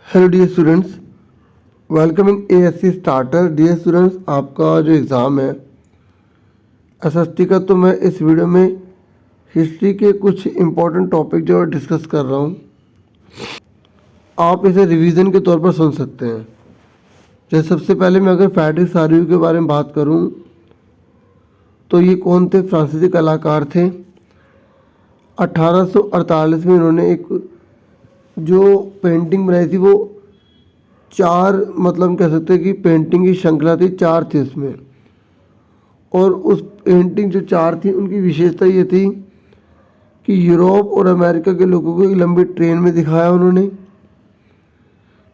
Hello dear students, welcome in ASC starter. Dear students, आपका जो exam है SST का, तो मैं इस वीडियो में हिस्ट्री के कुछ इम्पोर्टेंट टॉपिक जो डिस्कस कर रहा हूँ। आप इसे रिवीजन के तौर पर सुन सकते हैं। जैसे सबसे पहले मैं अगर फ्रेडरिक सारिउ के बारे में बात करूँ तो ये कौन थे? फ्रांसीसी कलाकार थे। 1848 में इन्होंने एक जो पेंटिंग बनाई थी, वो चार, मतलब कह सकते हैं कि पेंटिंग की श्रृंखला थी, चार थी उसमें। और उस पेंटिंग जो चार थी, उनकी विशेषता ये थी कि यूरोप और अमेरिका के लोगों को एक लंबी ट्रेन में दिखाया उन्होंने,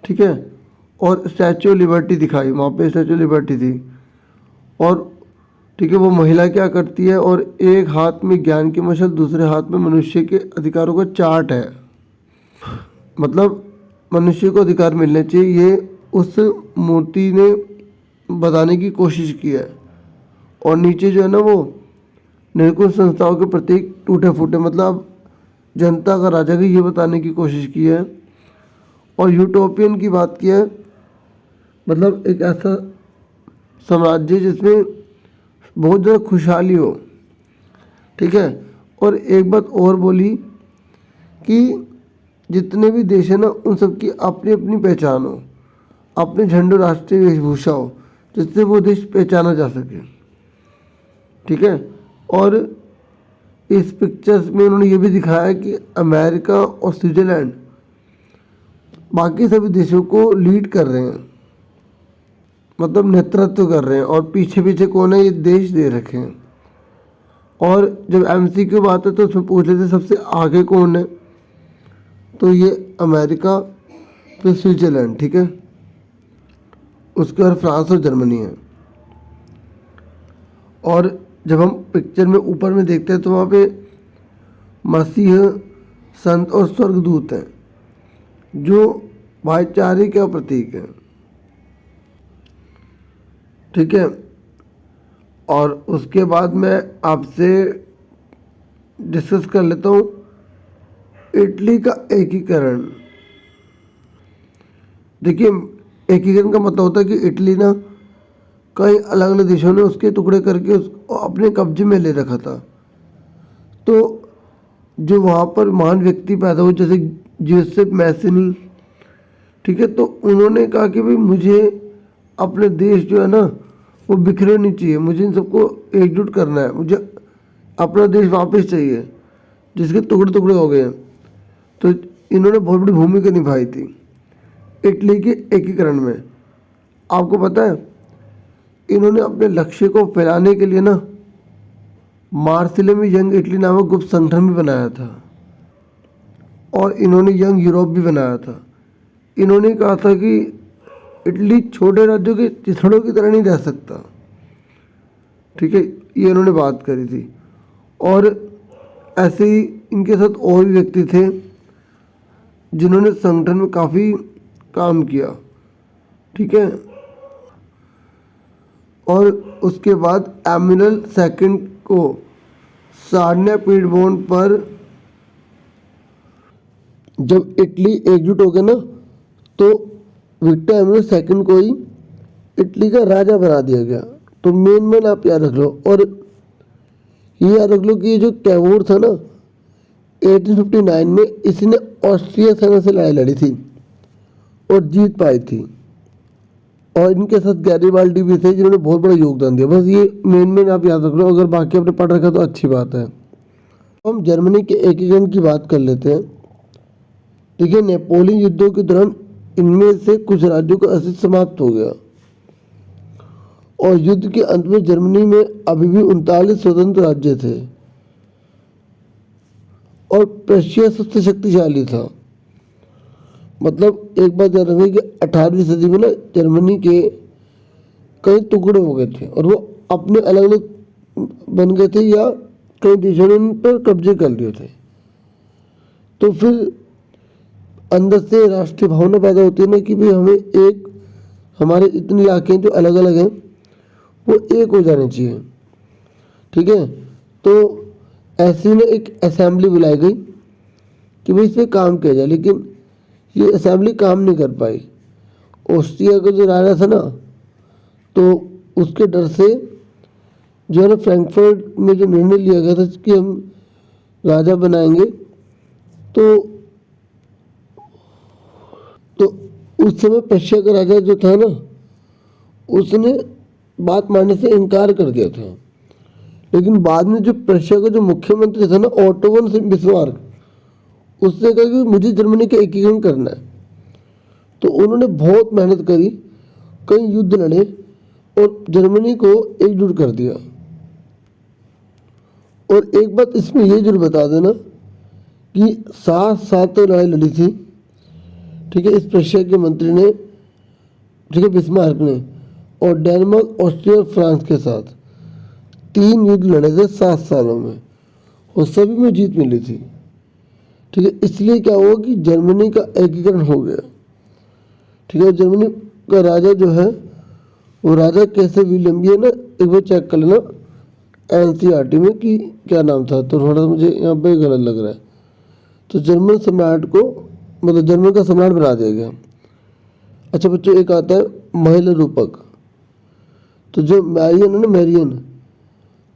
ठीक है। और स्टैचू ऑफ लिबर्टी दिखाई, वहाँ पे स्टैचू ऑफ लिबर्टी थी। और ठीक है, वो महिला क्या करती है, और एक हाथ में ज्ञान की मशाल, दूसरे हाथ में मनुष्य के अधिकारों का चार्ट है। मतलब मनुष्य को अधिकार मिलने चाहिए, ये उस मूर्ति ने बताने की कोशिश की है। और नीचे जो है ना, वो निरंकुश संस्थाओं के प्रतीक टूटे फूटे, मतलब जनता का राजा की, ये बताने की कोशिश की है। और यूटोपियन की बात की है, मतलब एक ऐसा साम्राज्य जिसमें बहुत ज़्यादा खुशहाली हो, ठीक है। और एक बात और बोली कि जितने भी देश हैं ना, उन सबकी अपनी अपनी पहचान हो, अपने झंडे राष्ट्रीय वेशभूषा हो, जिससे वो देश पहचाना जा सके, ठीक है। और इस पिक्चर्स में उन्होंने ये भी दिखाया कि अमेरिका और स्विट्ज़रलैंड बाकी सभी देशों को लीड कर रहे हैं, मतलब नेतृत्व कर रहे हैं, और पीछे पीछे कौन है, ये देश दे रखे हैं। और जब एमसीक्यू बात है तो उसमें पूछ लेते सबसे आगे कौन है, तो ये अमेरिका, फिर स्विट्ज़रलैंड, ठीक है। उसके बाद फ्रांस और जर्मनी है। और जब हम पिक्चर में ऊपर में देखते हैं तो वहाँ पे मसीह, संत और स्वर्गदूत हैं, जो भाईचारे का प्रतीक है, ठीक है। और उसके बाद मैं आपसे डिस्कस कर लेता हूँ इटली का एकीकरण। देखिए, एकीकरण का मतलब होता है कि इटली ना कई अलग अलग देशों ने उसके टुकड़े करके उसको अपने कब्जे में ले रखा था। तो जो वहाँ पर महान व्यक्ति पैदा हुए, जैसे जोसेफ मैसनी, ठीक है, तो उन्होंने कहा कि भाई मुझे अपने देश जो है ना वो बिखरे नहीं चाहिए, मुझे इन सबको एकजुट करना है, मुझे अपना देश वापस चाहिए जिसके टुकड़े टुकड़े हो गए हैं। तो इन्होंने बहुत बड़ी भूमिका निभाई थी इटली के एकीकरण में। आपको पता है, इन्होंने अपने लक्ष्य को फैलाने के लिए ना मार्सिलम यंग इटली नामक गुप्त संगठन भी बनाया था, और इन्होंने यंग यूरोप भी बनाया था। इन्होंने कहा था कि इटली छोटे राज्यों के चिथड़ों की तरह नहीं रह सकता, ठीक है, ये इन्होंने बात करी थी। और ऐसे ही इनके साथ और भी व्यक्ति थे जिन्होंने संगठन में काफ़ी काम किया, ठीक है। और उसके बाद एमिनल सेकंड को सारनिया पीडमोंट पर जब इटली एकजुट हो गया ना, तो विक्टर एमिनल सेकंड को ही इटली का राजा बना दिया गया। तो मेन आप याद रख लो। और ये याद रख लो कि ये जो कैवोर था ना, 1859 में इसने ऑस्ट्रिया सेना से लड़ाई लड़ी थी और जीत पाई थी। और इनके साथ गैरिबाल्डी भी थे जिन्होंने बहुत बड़ा योगदान दिया। बस ये मेन आप याद रख लो, अगर बाकी आपने पढ़ रखा तो अच्छी बात है। हम जर्मनी के एकीकरण की बात कर लेते हैं। देखिए, नेपोलियन युद्धों के दौरान इनमें से कुछ राज्यों का अस्तित्व समाप्त हो गया, और युद्ध के अंत में जर्मनी में अभी भी 39 स्वतंत्र राज्य थे, और प्रशिया सबसे शक्तिशाली था। मतलब एक बात याद रखिए कि 18वीं सदी में ना जर्मनी के कई टुकड़े हो गए थे, और वो अपने अलग अलग बन गए थे, या कई देशों ने उन पर कब्जे कर लिए थे। तो फिर अंदर से राष्ट्रीय भावना पैदा होती है ना कि भाई हमें एक, हमारे इतनी इलाके जो अलग अलग हैं वो एक हो जाने चाहिए, ठीक है। तो ऐसी में एक असेंबली बुलाई गई कि भाई इस पर काम किया जाए। लेकिन ये असेंबली काम नहीं कर पाई। ऑस्ट्रिया का जो राजा था ना, तो उसके डर से जो है ना फ्रैंकफर्ट में जो निर्णय लिया गया था कि हम राजा बनाएंगे, तो उस समय प्रशिया का राजा जो था ना, उसने बात मानने से इनकार कर दिया था। लेकिन बाद में जो प्रशिया का जो मुख्यमंत्री था ना, ओटो वन बिस्मार्क, उसने कहा कि मुझे जर्मनी का एकीकरण करना है। तो उन्होंने बहुत मेहनत करी, कई युद्ध लड़े और जर्मनी को एकजुट कर दिया। और एक बात इसमें ये जरूर बता देना कि 7 तो लड़ाई लड़ी थी, ठीक है, इस प्रशिया के मंत्री ने, ठीक है, बिस्मार्क ने, और डेनमार्क, ऑस्ट्रिया और फ्रांस के साथ 3 युद्ध लड़े थे 7 सालों में, और सभी में जीत मिली थी। ठीक है, इसलिए क्या हुआ कि जर्मनी का एकीकरण हो गया। ठीक है, जर्मनी का राजा जो है वो राजा कैसे विलियम, ये ना एक बार चेक कर लेना एनसीईआरटी में कि क्या नाम था, तो थोड़ा मुझे यहाँ पे गलत लग रहा है। तो जर्मन सम्राट को, मतलब जर्मन का सम्राट बना दिया गया। अच्छा बच्चों, एक आता है महिला रूपक। तो जो मैरियन है ना, मैरियन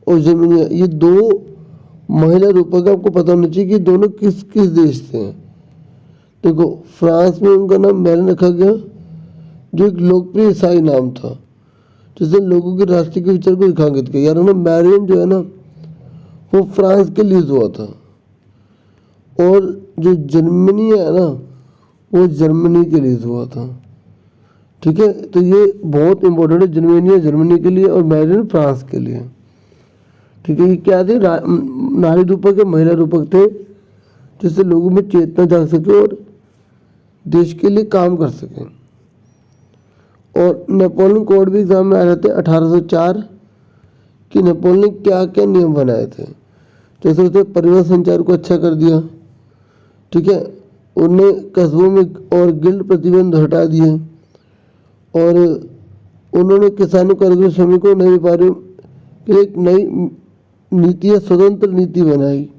और जर्मनी, ये 2 महिला रूपक आपको पता होना चाहिए कि दोनों किस किस देश से हैं। देखो, फ्रांस में उनका नाम मैरियन रखा गया, जो एक लोकप्रिय ईसाई नाम था जिसने लोगों के राष्ट्रीय के विचार को रेखांकित किया। यार ना, मैरियन जो है ना, वो फ्रांस के लिए हुआ था, और जो जर्मनी है ना, वो जर्मनी के लिए हुआ था। ठीक है, तो ये बहुत इंपॉर्टेंट है, जर्मनी के लिए और मैरियन फ्रांस के लिए। ठीक है, ये क्या थे, नारी रूपक या महिला रूपक थे, जिससे लोगों में चेतना जाग सके और देश के लिए काम कर सकें। और नेपोलियन कोड भी एग्जाम में आ जाते हैं 1804 कि नेपोलियन ने क्या क्या नियम बनाए थे। जैसे उसने परिवहन संचार को अच्छा कर दिया। ठीक है, उन्होंने कस्बों में और गिल्ड प्रतिबंध हटा दिए, और उन्होंने किसानों, कारीगरों, श्रमिकों, नए व्यापारियों के लिए एक नई नीति या स्वतंत्र नीति बनाई।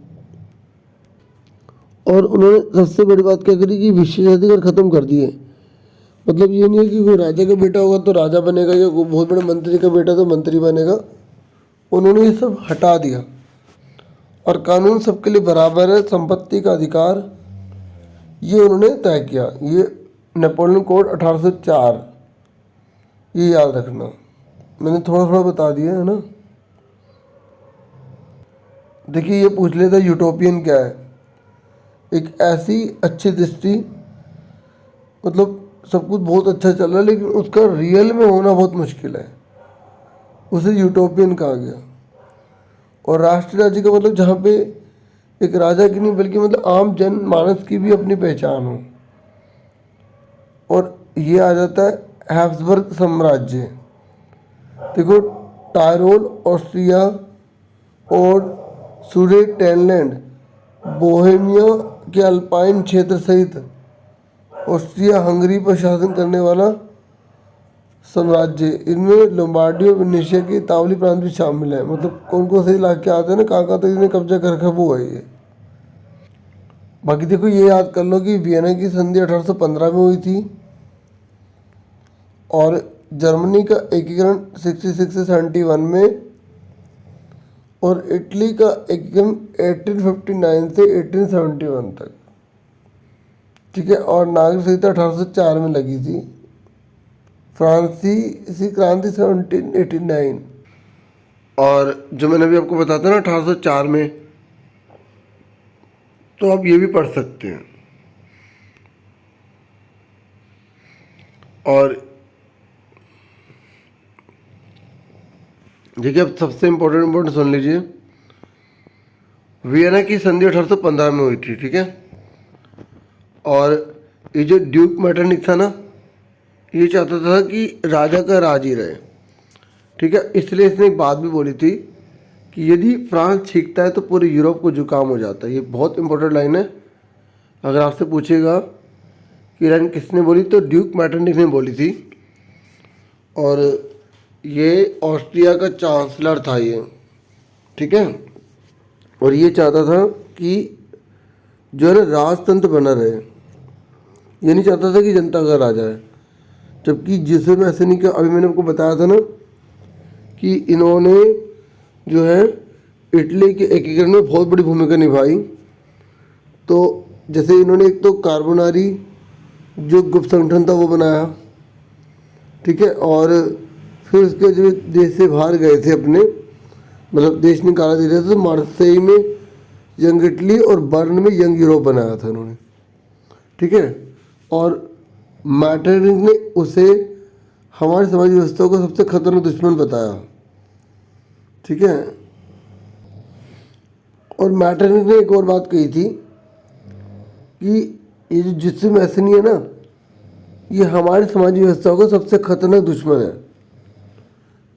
और उन्होंने सबसे बड़ी बात क्या करी कि विशेषाधिकार खत्म कर दिए। मतलब ये नहीं है कि कोई राजा का बेटा होगा तो राजा बनेगा, या कोई बहुत बड़े मंत्री का बेटा तो मंत्री बनेगा। उन्होंने ये सब हटा दिया, और कानून सबके लिए बराबर है, संपत्ति का अधिकार, ये उन्होंने तय किया। ये नेपोलियन कोड 1804, ये याद रखना। मैंने थोड़ा थोड़ा बता दिया है ना। देखिए, ये पूछ लेता यूटोपियन क्या है। एक ऐसी अच्छी दृष्टि, मतलब सब कुछ बहुत अच्छा चल रहा है लेकिन उसका रियल में होना बहुत मुश्किल है, उसे यूटोपियन कहा गया। और राष्ट्र राज्य का मतलब जहाँ पे एक राजा की नहीं बल्कि मतलब आम जन मानस की भी अपनी पहचान हो। और ये आ जाता है हैब्सबर्ग साम्राज्य। देखो, टायरोल, ऑस्ट्रिया और सुडेटेनलैंड, बोहेमिया के अल्पाइन क्षेत्र सहित ऑस्ट्रिया हंगरी पर शासन करने वाला साम्राज्य। इनमें लोम्बार्डी और वेनेशिया की इतालवी प्रांत भी शामिल है। मतलब कौन कौन से इलाके आते हैं ना, कहाँ कहाँ तक इसने कब्जा कर रखा वो है ये। बाकी देखो, ये याद कर लो कि वियना की संधि 1815 में हुई थी, और जर्मनी का एकीकरण 66 से 71 में, और इटली का एकीकरण 1859 से 1871 तक। ठीक है, और नागरिक संहिता 1804 में लगी थी। फ्रांसीसी क्रांति 1789, और जो मैंने अभी आपको बताया था ना 1804 में, तो आप ये भी पढ़ सकते हैं। और देखिए, अब सबसे इम्पोर्टेंट सुन लीजिए। वियना की संधि 1815 में हुई थी। ठीक है, और ये जो ड्यूक मेटरनिक था ना, ये चाहता था कि राजा का राज ही रहे। ठीक है, इसलिए इसने एक बात भी बोली थी कि यदि फ्रांस छींकता है तो पूरे यूरोप को जुकाम हो जाता है। ये बहुत इंपॉर्टेंट लाइन है। अगर आपसे पूछेगा कि लाइन किसने बोली, तो ड्यूक मेटरनिक ने बोली थी। और ये ऑस्ट्रिया का चांसलर था ये। ठीक है, और ये चाहता था कि जो है राजतंत्र बना रहे, ये नहीं चाहता था कि जनता का राज आए। जबकि जिसे में ऐसे नहीं किया, अभी मैंने आपको बताया था ना कि इन्होंने जो है इटली के एकीकरण में बहुत बड़ी भूमिका निभाई। तो जैसे इन्होंने एक तो कार्बोनारी जो गुप्त संगठन था वो बनाया, ठीक है, और फिर उसके जो देश से बाहर गए थे अपने, मतलब देश निकाला दे रहे थे, तो मार्सेई में यंग इटली और बर्न में यंग यूरोप बनाया था इन्होंने, ठीक है। और मैटरनिक ने उसे हमारे समाज व्यवस्था को सबसे खतरनाक दुश्मन बताया, ठीक है। और मैटरनिक ने एक और बात कही थी कि ये जो जिस्म मैसनी है ना, ये हमारी समाजी व्यवस्था को सबसे खतरनाक दुश्मन है।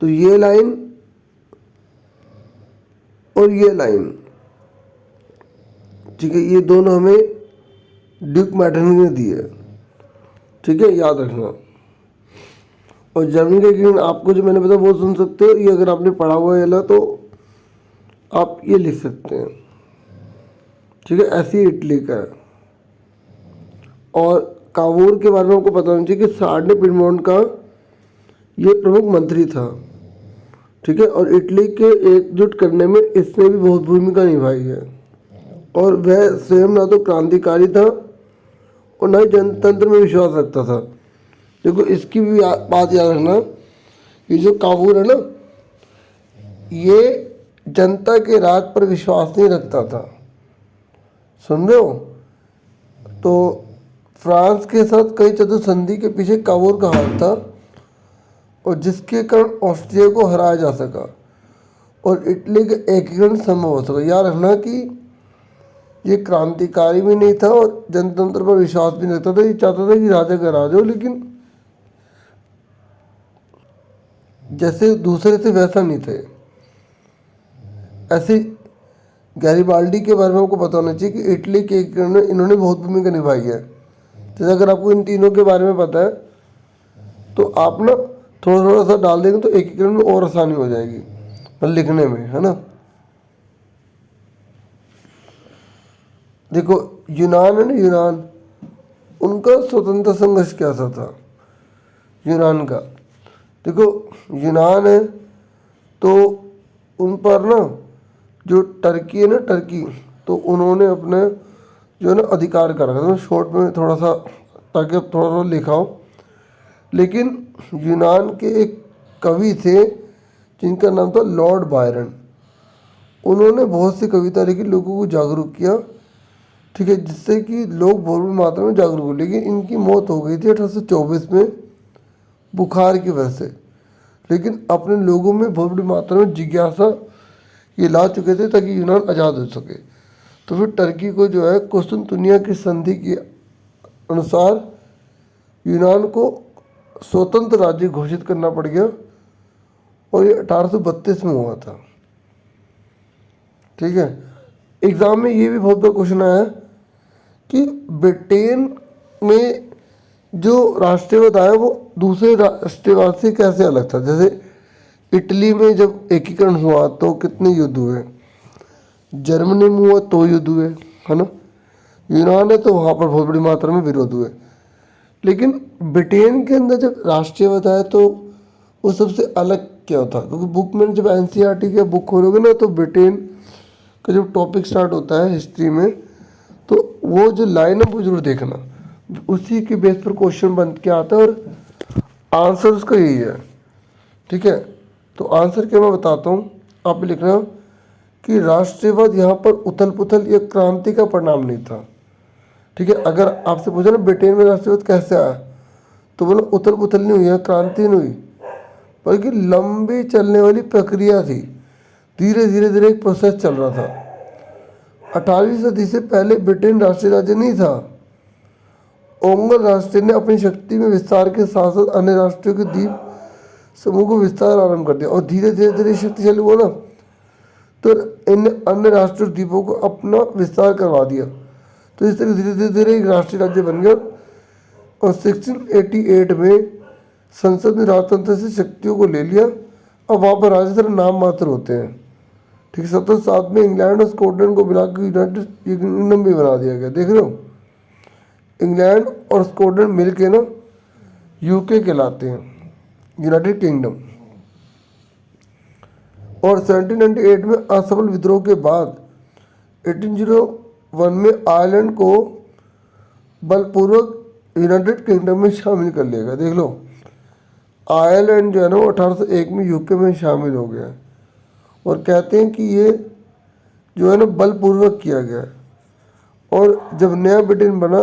तो ये लाइन और ये लाइन, ठीक है, ये दोनों हमें ड्यूक मैटरनिक ने दी है, ठीक है, याद रखना। और जर्मनी का एकीकरण आपको जो मैंने बताया वो सुन सकते हो, ये अगर आपने पढ़ा हुआ है तो आप ये लिख सकते हैं, ठीक है। ऐसी इटली का है। और कावूर के बारे में आपको पता होना चाहिए कि सार्ने पिडमोंट का ये प्रमुख मंत्री था, ठीक है। और इटली के एकजुट करने में इसने भी बहुत भूमिका निभाई है। और वह स्वयं ना तो क्रांतिकारी था और ना ही जनतंत्र में विश्वास रखता था। देखो इसकी भी बात याद रखना, ये जो कावूर है ना, ये जनता के राज पर विश्वास नहीं रखता था, सुन रहे हो। तो फ्रांस के साथ कई चतुर्संधि के पीछे कावूर का हाथ था, और जिसके कारण ऑस्ट्रिया को हराया जा सका और इटली का एकीकरण संभव हो सका। याद रखना कि ये क्रांतिकारी भी नहीं था और जनतंत्र पर विश्वास भी नहीं रखता था। ये चाहता था कि राजा का राज हो, लेकिन जैसे दूसरे थे वैसा नहीं थे। ऐसे गैरिबाल्डी के बारे में आपको पता होना चाहिए कि इटली के एकीकरण में इन्होंने बहुत भूमिका निभाई है। जैसे अगर आपको इन तीनों के बारे में पता है तो आप ना थोड़ा थोड़ा सा डाल देंगे तो एकीकरण में और आसानी हो जाएगी, मतलब लिखने में, है ना। देखो यूनान है ना, यूनान, उनका स्वतंत्रता संघर्ष कैसा था यूनान का। देखो यूनान है तो उन पर ना जो टर्की है ना, टर्की, तो उन्होंने अपने जो है ना अधिकार कर रखा था। शॉर्ट में थोड़ा सा, ताकि अब थोड़ा थोड़ा लिखा हो। लेकिन यूनान के एक कवि थे जिनका नाम था लॉर्ड बायरन। उन्होंने बहुत सी कविता लिखी, लोगों को जागरूक किया, ठीक है, जिससे कि लोग बहुत बड़ी मात्रा में जागरूक हुए। लेकिन इनकी मौत हो गई थी 1824 में बुखार की वजह से। लेकिन अपने लोगों में बहुत बड़ी मात्रा में जिज्ञासा ये ला चुके थे ताकि यूनान आज़ाद हो सके। तो फिर टर्की को जो है कुस्तुनतुनिया की संधि के अनुसार यूनान को स्वतंत्र राज्य घोषित करना पड़ गया, और ये 1832 में हुआ था, ठीक है। एग्ज़ाम में ये भी बहुत बड़ा क्वेश्चन आया कि ब्रिटेन में जो राष्ट्रीयवाद आया वो दूसरे राष्ट्रीयवाद से कैसे अलग था। जैसे इटली में जब एकीकरण हुआ तो कितने युद्ध हुए, जर्मनी में हुआ तो युद्ध हुए, है ना। यूनान है तो वहाँ पर बहुत बड़ी मात्रा में विरोध हुए। लेकिन ब्रिटेन के अंदर जब राष्ट्रीयवाद आया तो वो सबसे अलग क्या होता, क्योंकि बुक में जब एनसीईआरटी का बुक खोलोगे ना तो ब्रिटेन का जब टॉपिक स्टार्ट होता है हिस्ट्री में, तो वो जो लाइन है वो जरूर देखना, उसी के बेस पर क्वेश्चन बन के आता है और आंसर उसका यही है, ठीक है। तो आंसर क्या मैं बताता हूँ, आप भी लिख रहे हो कि राष्ट्रीयवाद यहाँ पर उथल पुथल या क्रांति का परिणाम नहीं था, ठीक है। अगर आपसे पूछा ना ब्रिटेन में राष्ट्रीयवाद कैसे आया, तो बोलो उथल पुथल नहीं हुई है, क्रांति नहीं हुई, बल्कि लंबी चलने वाली प्रक्रिया थी। धीरे धीरे धीरे एक प्रोसेस चल रहा था। 18वीं सदी से पहले ब्रिटेन राष्ट्रीय राज्य नहीं था। ओंगल राष्ट्र ने अपनी शक्ति में विस्तार के साथ साथ अन्य राष्ट्रों के द्वीप समूह को विस्तार आरंभ कर दिया, और धीरे धीरे धीरे शक्तिशाली हुआ ना, तो इन अन्य राष्ट्रीय द्वीपों को अपना विस्तार करवा दिया। तो इस तरह धीरे धीरे धीरे एक राष्ट्रीय राज्य बन गया। और 1688 में संसद ने राजतंत्र से शक्तियों को ले लिया। अब वहाँ पर राज्य सिर्फ नाम मात्र होते हैं, ठीक है। 1707 में इंग्लैंड और स्कॉटलैंड को मिलाकर यूनाइटेड किंगडम भी बना दिया गया, देख रहे हो। इंग्लैंड और स्कॉटलैंड मिल के ना यूके कहलाते हैं, यूनाइटेड किंगडम। और 1798 में असफल विद्रोह के बाद 1801 में आयरलैंड को बलपूर्वक यूनाइटेड किंगडम में शामिल कर लिया गया। देख लो, आयरलैंड जो है ना वो 1801 में यूके में शामिल हो गया और कहते हैं कि ये जो है ना बलपूर्वक किया गया। और जब नया ब्रिटेन बना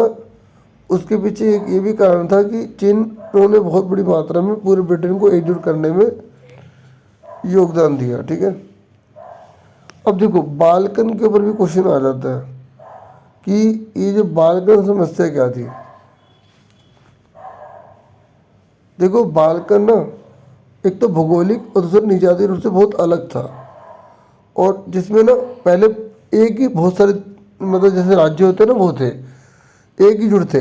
उसके पीछे एक ये भी कारण था कि चीन ने बहुत बड़ी मात्रा में पूरे ब्रिटेन को एकजुट करने में योगदान दिया। ठीक है, अब देखो बाल्कन के ऊपर भी क्वेश्चन आ जाता है कि ये जो बाल्कन समस्या क्या थी। देखो बाल्कन ना एक तो भौगोलिक और दूसरा निजाती रूप से बहुत अलग था, और जिसमें ना पहले एक ही बहुत सारे मतलब जैसे राज्य होते हैं ना वो थे, एक ही जुड़ थे।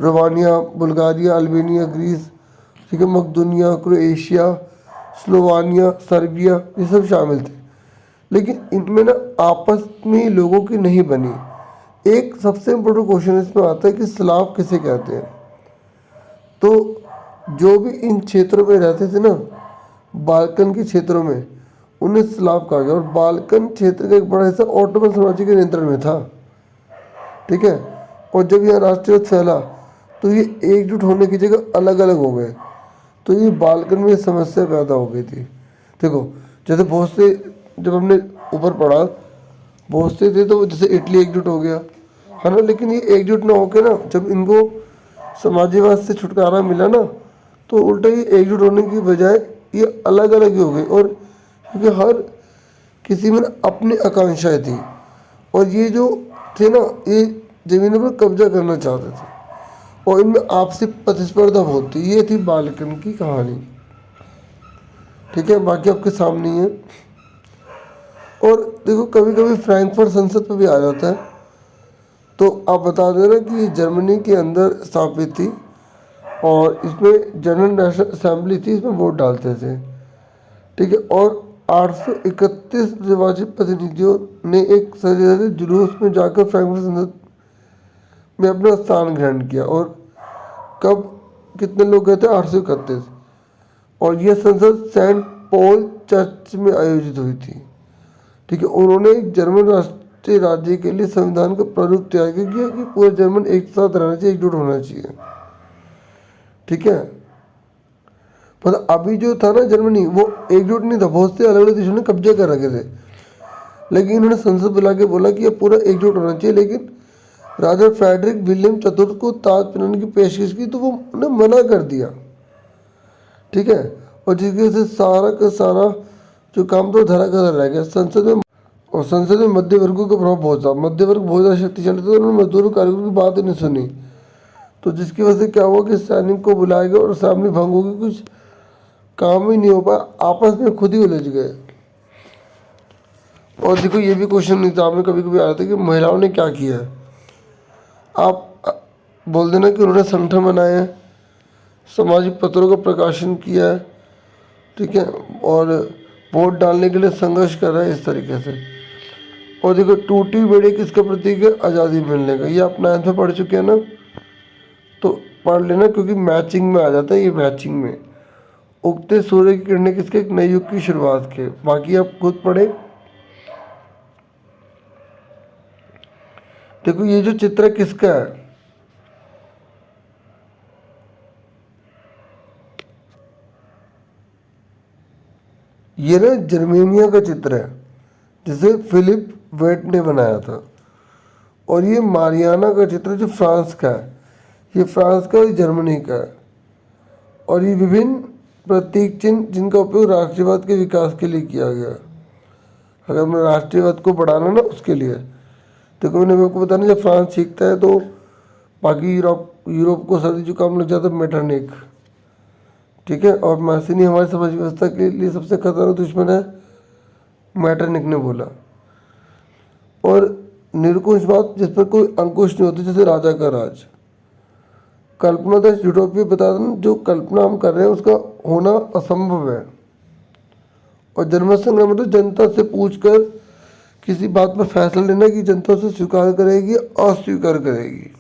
रोमानिया, बुल्गारिया, अल्बानिया, ग्रीस, ठीक है, मकदूनिया, क्रोएशिया, स्लोवानिया, सर्बिया, ये सब शामिल थे। लेकिन इनमें ना आपस में लोगों की नहीं बनी। एक सबसे इम्पोर्टेंट क्वेश्चन इसमें आता है कि स्लाव किसे कहते हैं। तो जो भी इन क्षेत्रों में रहते थे ना, बाल्कन के क्षेत्रों में, उन्हें स्लाव कहा गया। और बाल्कन क्षेत्र का एक बड़ा हिस्सा ऑटोमन साम्राज्य के नियंत्रण में था। ठीक है, और जब यह राष्ट्रवाद फैला तो ये एकजुट होने की जगह अलग अलग हो गए, तो ये बाल्कन में समस्या पैदा हो गई थी। देखो जैसे बहुत से, जब हमने ऊपर पढ़ा, बहुत से थे तो जैसे इटली एकजुट हो गया है ना, लेकिन ये एकजुट ना होके ना जब इनको समाजीवाद से छुटकारा मिला ना, तो उल्टा ये एकजुट होने की बजाय ये अलग अलग ही हो गए। और क्योंकि हर किसी में अपनी आकांक्षाएं थी, और ये जो थे ना ये जमीनों पर कब्जा करना चाहते थे, और इनमें आपसी प्रतिस्पर्धा बहुत थी। ये थी बाल्कन की कहानी। ठीक है, बाकी आपके सामने ही है। और देखो कभी कभी फ्रैंकफर्ट संसद पर भी आ जाता है, तो आप बता दे रहे कि जर्मनी के अंदर स्थापित थी, और इसमें जनरल नेशनल असेंबली थी, इसमें वोट डालते थे। ठीक है, और 831 निर्वाचित प्रतिनिधियों ने एक सजे जुलूस में जाकर फ्रैंकफर्ट संसद में अपना स्थान ग्रहण किया। और कब कितने लोग गए थे? 831। और यह संसद सेंट पॉल चर्च में आयोजित हुई थी। ठीक है, उन्होंने एक जर्मन राष्ट्रीय राज्य के लिए संविधान का प्रारूप तैयार किया कि पूरे जर्मन एक साथ रहना चाहिए, एकजुट होना चाहिए। ठीक है, पर अभी जो था ना जर्मनी, वो एकजुट नहीं था, बहुत से अलग अलग देशों ने कब्जे कर रखे थे। लेकिन इन्होंने संसद बुला के बोला कि ये पूरा एकजुट होना चाहिए। लेकिन राजा फ्रेडरिक विलियम चतुर्थ को ताज पहनाने की पेशकश की, तो वो ने मना कर दिया। ठीक है, और जिसकी वजह से सारा का सारा जो काम तो धरा का रह गया। संसद में मध्य वर्गों का प्रभाव बहुत था। मध्य वर्ग बहुत ज़्यादा शक्तिशाली था, उन्होंने मजदूरों कारीगरों की बात ही नहीं सुनी। तो जिसकी वजह से क्या हुआ कि सैनिक को बुलाया गया और असेंबली भंग हो गई, कुछ काम ही नहीं हो पाया, आपस में खुद ही उलझ गए। और देखो ये भी क्वेश्चन एग्जाम में कभी कभी आ रहा था कि महिलाओं ने क्या किया है। आप बोल देना कि उन्होंने संगठन बनाए हैं, सामाजिक पत्रों का प्रकाशन किया है, ठीक है, और वोट डालने के लिए संघर्ष कर रहा है, इस तरीके से। और देखो टूटी बेड़ी किसका प्रतीक है? आज़ादी मिलने का। ये आप 9th में पढ़ चुके हैं ना, तो पढ़ लेना, क्योंकि मैचिंग में आ जाता है ये। मैचिंग में उगते सूर्य की किरणें किसके? एक नए युग की शुरुआत के। बाकी आप खुद पढ़े। देखो ये जो चित्र किसका है? ये ना जर्मेनिया का चित्र है, जिसे फिलिप वेट ने बनाया था। और ये मारियाना का चित्र जो फ्रांस का है। ये फ्रांस का और जर्मनी का है। और ये विभिन्न प्रतीक चिन्ह जिनका उपयोग राष्ट्रीयवाद के विकास के लिए किया गया। अगर हमने राष्ट्रीयवाद को बढ़ाना ना, उसके लिए। देखो मैंने आपको बताया, जब फ्रांस सीखता है तो बाकी यूरोप को सर्दी जुकाम लग जाता है, मेटरनिक। ठीक है, और मैसिनी हमारी समाज व्यवस्था के लिए सबसे खतरनाक दुश्मन है, मेटरनिक ने बोला। और निरंकुशवाद, जिस पर कोई अंकुश नहीं होता, जैसे राजा का राज। कल्पनादक्ष यूटोपिया बता दें, जो कल्पना हम कर रहे हैं उसका होना असंभव है। और जनमत संग्राम मतलब जनता से पूछकर किसी बात पर फैसला लेना कि जनता उसे स्वीकार करेगी, अस्वीकार करेगी।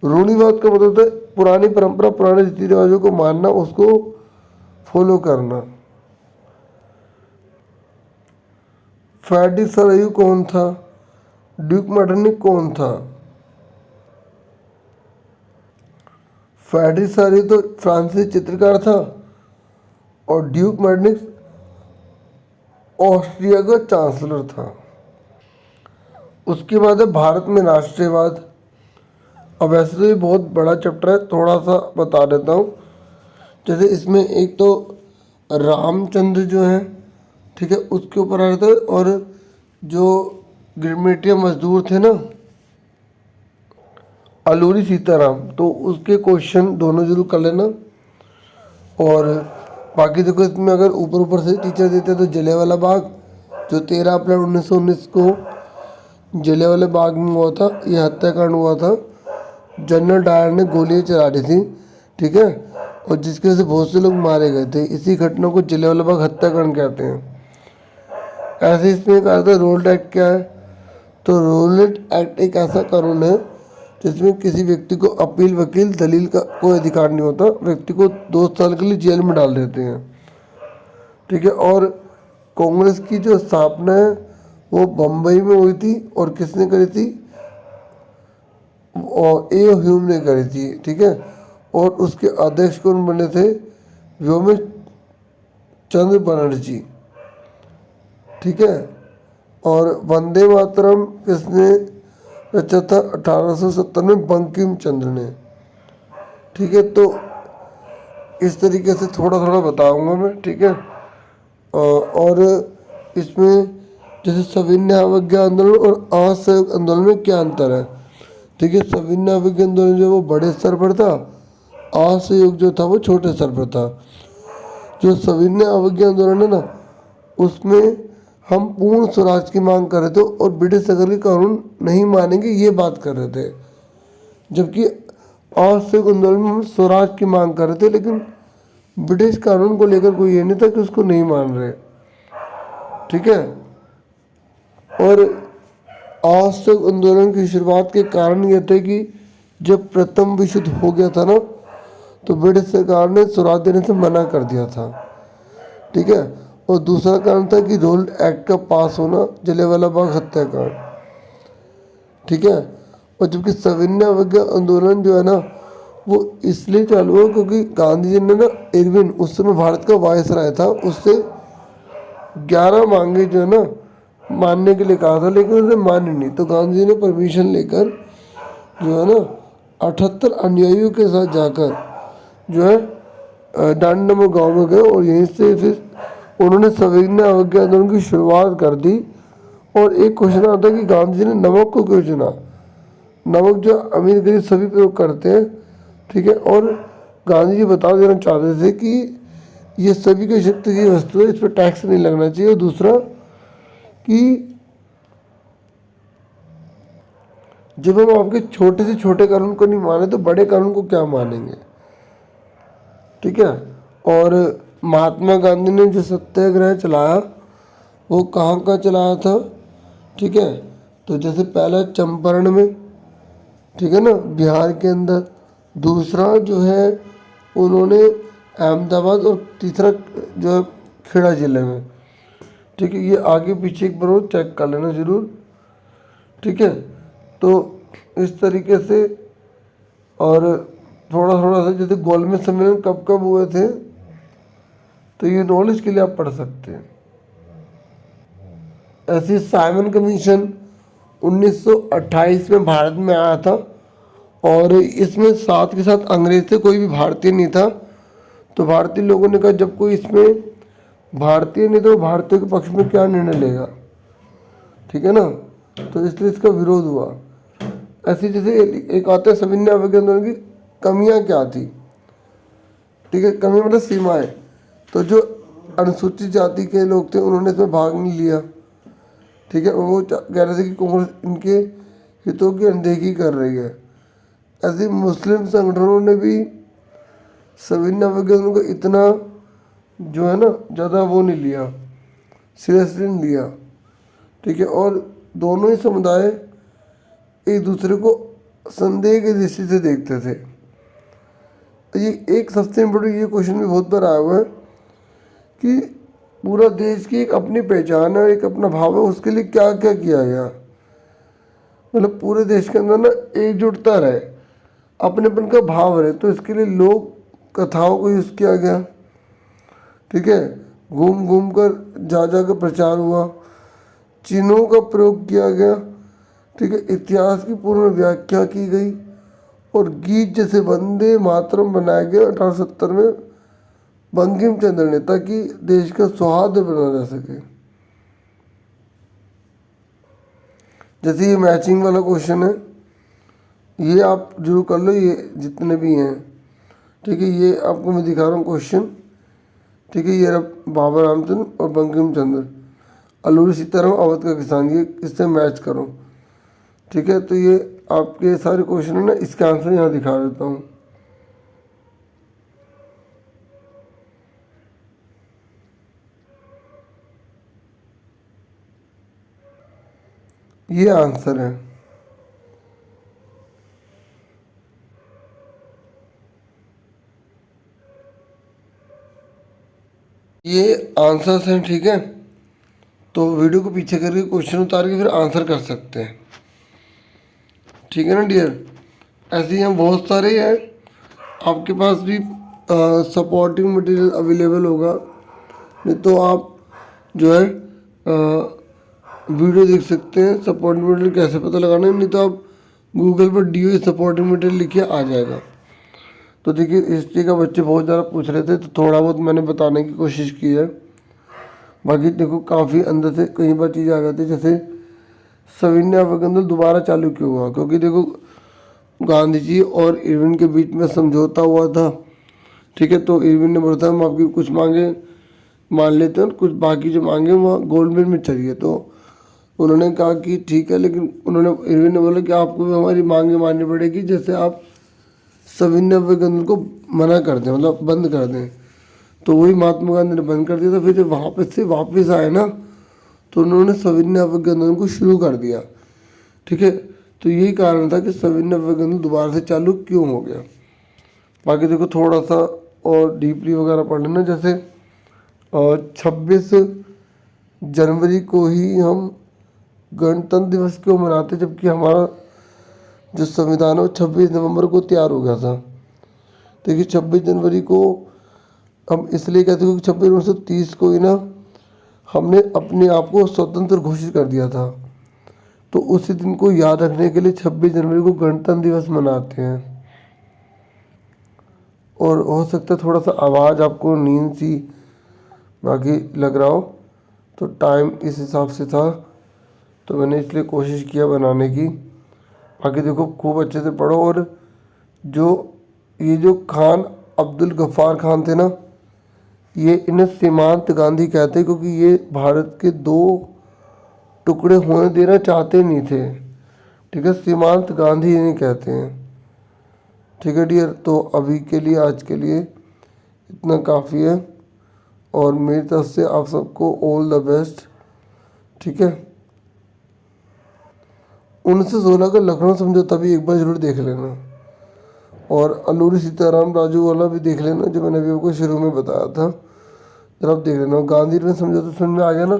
रूढ़िवाद का मतलब होता है पुरानी परंपरा, पुराने रीति रिवाजों को मानना, उसको फॉलो करना। फ्रेडरिक सरायु कौन था? ड्यूक मेटरनिख कौन था? फ्रेडरिक सरायु तो फ्रांसीसी चित्रकार था और ड्यूक मेटरनिख ऑस्ट्रिया का चांसलर था। उसके बाद है भारत में राष्ट्रीयवाद। अब वैसे तो ये बहुत बड़ा चैप्टर है, थोड़ा सा बता देता हूँ। जैसे इसमें एक तो रामचंद्र जो है, ठीक है, उसके ऊपर आ रहा था, और जो गिरमिटिया मजदूर थे ना, अलूरी सीताराम, तो उसके क्वेश्चन दोनों जरूर कर लेना। और बाकी देखो इसमें अगर ऊपर ऊपर से टीचर देते तो जलियांवाला बाग, जो 13 अप्रैल 1919 को जलियांवाला बाग में हुआ था, ये हत्याकांड हुआ था। जनरल डायर ने गोलियां चला दी थी, ठीक है, और जिसकी वजह से बहुत से लोग मारे गए थे। इसी घटना को जलियांवाला बाग हत्याकांड कहते हैं। ऐसे इसमें कहा था रोल्ड एक्ट क्या है? तो रोल्ड एक्ट एक ऐसा कानून है जिसमें किसी व्यक्ति को अपील, वकील, दलील का कोई अधिकार नहीं होता, व्यक्ति को 2 साल के लिए जेल में डाल देते हैं, ठीक है। और कांग्रेस की जो स्थापना है वो बम्बई में हुई थी, और किसने करी थी? और ए ह्यूम ने करी थी, ठीक है। और उसके अध्यक्ष कौन बने थे? व्योम चंद्र बनर्जी, ठीक है। और वंदे मातरम किसने रचा था? 1870 में बंकिम चंद्र ने, ठीक है। तो इस तरीके से थोड़ा थोड़ा बताऊंगा मैं, ठीक है। और इसमें जैसे सविनय अवज्ञा आंदोलन और असहयोग आंदोलन में क्या अंतर है? ठीक है, सविनय अवज्ञा आंदोलन जो वो बड़े स्तर पर था, असहयोग जो था वो छोटे स्तर पर था। जो सविनय अवज्ञा आंदोलन है ना, उसमें हम पूर्ण स्वराज की मांग कर रहे थे और ब्रिटिश सरकार के कानून नहीं मानेंगे, ये बात कर रहे थे। जबकि असहयोग आंदोलन में हम स्वराज की मांग कर रहे थे, लेकिन ब्रिटिश कानून को लेकर कोई ये नहीं था कि उसको नहीं मान रहे, ठीक है। और असहयोग आंदोलन की शुरुआत के कारण ये थे कि जब प्रथम विश्व युद्ध हो गया था ना, तो ब्रिटिश सरकार ने स्वराज देने से मना कर दिया था, ठीक है। और दूसरा कारण था कि रोल्ड एक्ट का पास होना, जलियांवाला बाग हत्याकांड, ठीक है। और जबकि सविनय अवज्ञा आंदोलन जो है ना, वो इसलिए चालू हुआ क्योंकि गांधी जी ने ना इरविन, उस समय भारत का वायसराय था, उससे 11 मांगे जो है ना मानने के लिए कहा था, लेकिन उसने मानी नहीं। तो गांधी जी ने परमिशन लेकर जो है ना 78 अनुयायियों के साथ जाकर जो है डांडी नामक गाँव में गए, और यहीं से फिर उन्होंने सविनय अवज्ञा आंदोलन की शुरुआत कर दी। और एक क्वेश्चन आता है कि गांधी जी ने नमक को क्यों चुना? नमक जो अमीर गरीब सभी प्रयोग करते हैं, ठीक है। और गांधी जी बता देना चाहते थे कि ये सभी की शक्ति की वस्तु है, इस पर टैक्स नहीं लगना चाहिए। और दूसरा कि जब हम आपके छोटे से छोटे कानून को नहीं माने तो बड़े कानून को क्या मानेंगे, ठीक है। और महात्मा गांधी ने जो सत्याग्रह चलाया वो कहाँ का चलाया था, ठीक है। तो जैसे पहला चंपारण में, ठीक है ना, बिहार के अंदर। दूसरा जो है उन्होंने अहमदाबाद, और तीसरा जो है खेड़ा जिले में, ठीक है। ये आगे पीछे एक बार वो चेक कर लेना जरूर, ठीक है। तो इस तरीके से, और थोड़ा थोड़ा सा जैसे गोलमेज सम्मेलन कब कब हुए थे, तो ये नॉलेज के लिए आप पढ़ सकते हैं। ऐसी साइमन कमीशन 1928 में भारत में आया था, और इसमें साथ के साथ अंग्रेज थे, कोई भी भारतीय नहीं था। तो भारतीय लोगों ने कहा जब कोई इसमें भारतीय नहीं तो भारतीय के पक्ष में क्या निर्णय लेगा, ठीक है ना। तो इसलिए इसका विरोध हुआ। ऐसी जैसे एक आता है सविनय अवज्ञा आंदोलन की कमियां क्या थी, ठीक है, कमी मतलब सीमाएं। तो जो अनुसूचित जाति के लोग थे उन्होंने इसमें भाग नहीं लिया, ठीक है। वो कह रहे थे कि कांग्रेस इनके हितों की अनदेखी कर रही है। ऐसे मुस्लिम संगठनों ने भी सविनय अवज्ञा आंदोलन को इतना जो है ना ज़्यादा वो नहीं लिया, सीरियसली नहीं लिया, ठीक है। और दोनों ही समुदाय एक दूसरे को संदेह की दृष्टि से देखते थे। ये एक सबसे इम्पोर्टेंट ये क्वेश्चन भी बहुत बार आया हुआ है कि पूरा देश की एक अपनी पहचान है, एक अपना भाव है, उसके लिए क्या क्या किया गया। मतलब पूरे देश के अंदर ना एकजुटता रहे, अपनेपन का भाव रहे, तो इसके लिए लोक कथाओं को यूज़ किया गया। ठीक है, घूम घूम कर जा जा कर प्रचार हुआ, चिन्हों का प्रयोग किया गया। ठीक है, इतिहास की पूर्ण व्याख्या की गई और गीत जैसे वंदे मातरम बनाया गया 1870 में बंकिम चंद्र ने, ताकि देश का सौहार्द बना रह सके। जैसे ये मैचिंग वाला क्वेश्चन है, ये आप जरूर कर लो, ये जितने भी हैं। ठीक है, ये आपको मैं दिखा रहा हूँ क्वेश्चन। ठीक है, ये रहा बाबा रामचंद्र और बंकिम चंद्र, अल्लूरी सीताराम अवध का किसान, ये इससे मैच करो। ठीक है, तो ये आपके सारे क्वेश्चन है ना, इसका आंसर यहाँ दिखा देता हूँ। ये आंसर है। ये आंसर्स हैं। ठीक है, तो वीडियो को पीछे करके क्वेश्चन उतार के फिर आंसर कर सकते हैं। ठीक है ना डियर, ऐसे ही हम बहुत सारे हैं। आपके पास भी सपोर्टिंग मटेरियल अवेलेबल होगा, नहीं तो आप जो है वीडियो देख सकते हैं। सपोर्टिंग मटेरियल कैसे पता लगाना है, नहीं तो आप गूगल पर DOE सपोर्टिंग मटेरियल लिखिए, आ जाएगा। तो देखिए, हिस्ट्री का बच्चे बहुत ज़्यादा पूछ रहे थे, तो थोड़ा बहुत मैंने बताने की कोशिश की है। बाकी देखो काफ़ी अंदर से कई बार चीज़ आ जाती है, जैसे सविनय अवज्ञा आंदोलन दोबारा चालू क्यों हुआ, क्योंकि देखो गांधी जी और इरविन के बीच में समझौता हुआ था। ठीक है, तो इरविन ने बोला था हम आपकी कुछ मांगे मान लेते हैं, कुछ बाकी जो मांगे वहाँ गोल्ड मिल में चाहिए। तो उन्होंने कहा कि ठीक है, लेकिन इरविन ने बोला कि आपको भी हमारी मांगे माननी पड़ेगी, जैसे आप सविनय अवज्ञा आंदोलन को मना कर दें, मतलब बंद कर दें। तो वही महात्मा गांधी ने बंद कर दिया था। फिर जब वापस आए ना, तो उन्होंने सविनय अवज्ञा आंदोलन को शुरू कर दिया। ठीक है, तो यही कारण था कि सविनय अवज्ञा आंदोलन दोबारा से चालू क्यों हो गया। बाकी देखो थोड़ा सा और डीपली वगैरह पढ़ लेना, जैसे 26 जनवरी को ही हम गणतंत्र दिवस क्यों मनाते, जबकि हमारा जो संविधान है वो 26 नवंबर को तैयार हो गया था। देखिए 26 जनवरी को हम इसलिए कहते हैं क्योंकि 26 1930 को ही ना हमने अपने आप को स्वतंत्र घोषित कर दिया था। तो उसी दिन को याद रखने के लिए 26 जनवरी को गणतंत्र दिवस मनाते हैं। और हो सकता है थोड़ा सा आवाज़ आपको नींद सी बाकी लग रहा हो, तो टाइम इस हिसाब से था, तो मैंने इसलिए कोशिश किया बनाने की। बाकी देखो खूब अच्छे से पढ़ो। और ये जो खान अब्दुल गफ्फार खान थे ना, ये इन्हें सीमांत गांधी कहते हैं, क्योंकि ये भारत के 2 टुकड़े होने देना चाहते नहीं थे। ठीक है, सीमांत गांधी इन्हें कहते हैं। ठीक है डियर, तो अभी के लिए आज के लिए इतना काफ़ी है, और मेरी तरफ से आप सबको ऑल द बेस्ट। ठीक है, 1916 का लखनऊ समझौता भी एक बार जरूर देख लेना, और अल्लूरी सीताराम राजू वाला भी देख लेना, जो मैंने अभी आपको शुरू में बताया था, जरा आप देख लेना। गांधी इरविन समझौता समझ में आ गया ना।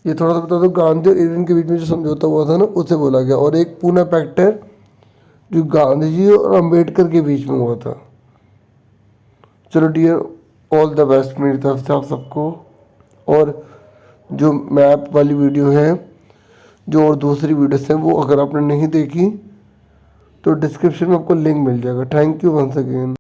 ये थोड़ा सा बता दो, गांधी और इरविन के बीच में जो समझौता हुआ था ना, उसे बोला गया। और एक पूना पैक्ट है जो गांधी जी और अम्बेडकर के बीच में हुआ था। चलो डियर, ऑल द बेस्ट मेरी तरफ से आप सबको। और जो मैप वाली वीडियो है, जो और दूसरी वीडियोस हैं, वो अगर आपने नहीं देखी तो डिस्क्रिप्शन में आपको लिंक मिल जाएगा। Thank you once again.